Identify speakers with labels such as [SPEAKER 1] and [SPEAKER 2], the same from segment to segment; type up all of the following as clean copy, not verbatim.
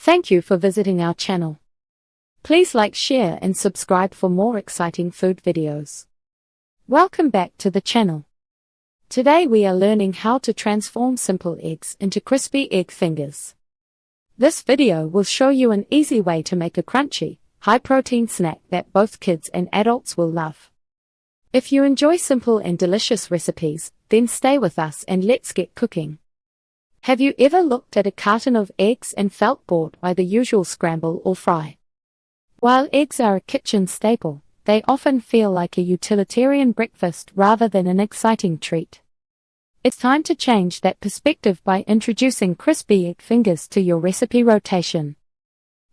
[SPEAKER 1] Thank you for visiting our channel. Please like, share and subscribe for more exciting food videos. Welcome back to the channel. Today we are learning how to transform simple eggs into crispy egg fingers. This video will show you an easy way to make a crunchy, high-protein snack that both kids and adults will love. If you enjoy simple and delicious recipes, then stay with us and let's get cooking. Have you ever looked at a carton of eggs and felt bored by the usual scramble or fry? While eggs are a kitchen staple, they often feel like a utilitarian breakfast rather than an exciting treat. It's time to change that perspective by introducing crispy egg fingers to your recipe rotation.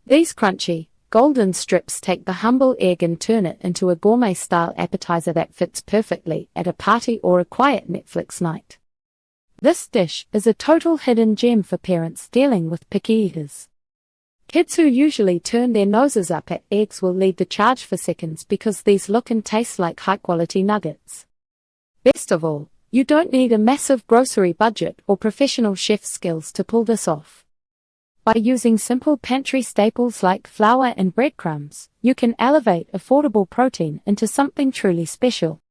[SPEAKER 1] These crunchy, golden strips take the humble egg and turn it into a gourmet-style appetizer that fits perfectly at a party or a quiet Netflix night. This dish is a total hidden gem for parents dealing with picky eaters. Kids who usually turn their noses up at eggs will lead the charge for seconds because these look and taste like high-quality nuggets. Best of all, you don't need a massive grocery budget or professional chef skills to pull this off. By using simple pantry staples like flour and breadcrumbs, you can elevate affordable protein into something truly special.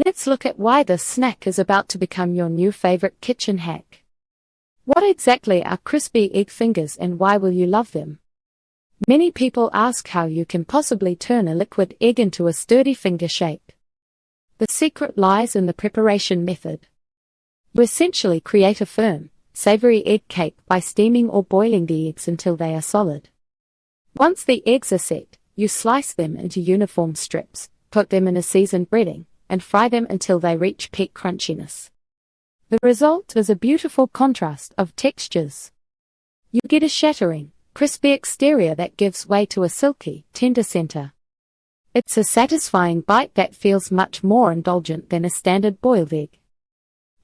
[SPEAKER 1] Let's look at why this snack is about to become your new favorite kitchen hack. What exactly are crispy egg fingers and why will you love them? Many people ask how you can possibly turn a liquid egg into a sturdy finger shape. The secret lies in the preparation method. You essentially create a firm, savory egg cake by steaming or boiling the eggs until they are solid. Once the eggs are set, you slice them into uniform strips, coat them in a seasoned breading, and fry them until they reach peak crunchiness. The result is a beautiful contrast of textures. You get a shattering, crispy exterior that gives way to a silky, tender center. It's a satisfying bite that feels much more indulgent than a standard boiled egg.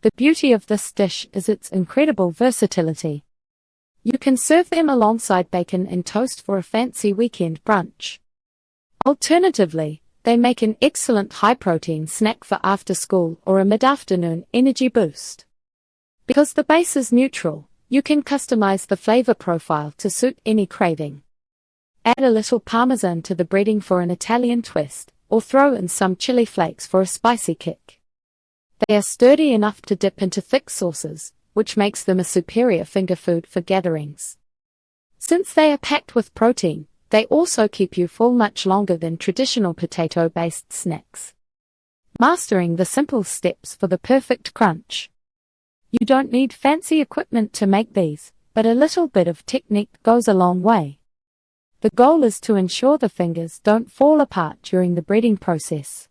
[SPEAKER 1] The beauty of this dish is its incredible versatility. You can serve them alongside bacon and toast for a fancy weekend brunch. Alternatively, they make an excellent high-protein snack for after school or a mid-afternoon energy boost. Because the base is neutral, you can customize the flavor profile to suit any craving. Add a little parmesan to the breading for an Italian twist, or throw in some chili flakes for a spicy kick. They are sturdy enough to dip into thick sauces, which makes them a superior finger food for gatherings. Since they are packed with protein, they also keep you full much longer than traditional potato-based snacks. Mastering the simple steps for the perfect crunch. You don't need fancy equipment to make these, but a little bit of technique goes a long way. The goal is to ensure the fingers don't fall apart during the breading process.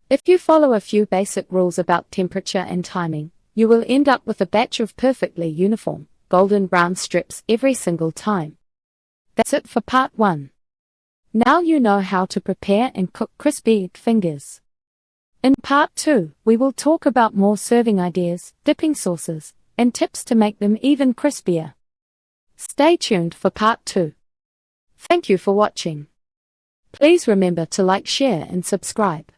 [SPEAKER 1] If you follow a few basic rules about temperature and timing, you will end up with a batch of perfectly uniform, golden brown strips every single time. That's it for part 1. Now you know how to prepare and cook crispy egg fingers. In part 2, we will talk about more serving ideas, dipping sauces, and tips to make them even crispier. Stay tuned for part 2. Thank you for watching. Please remember to like, share and subscribe.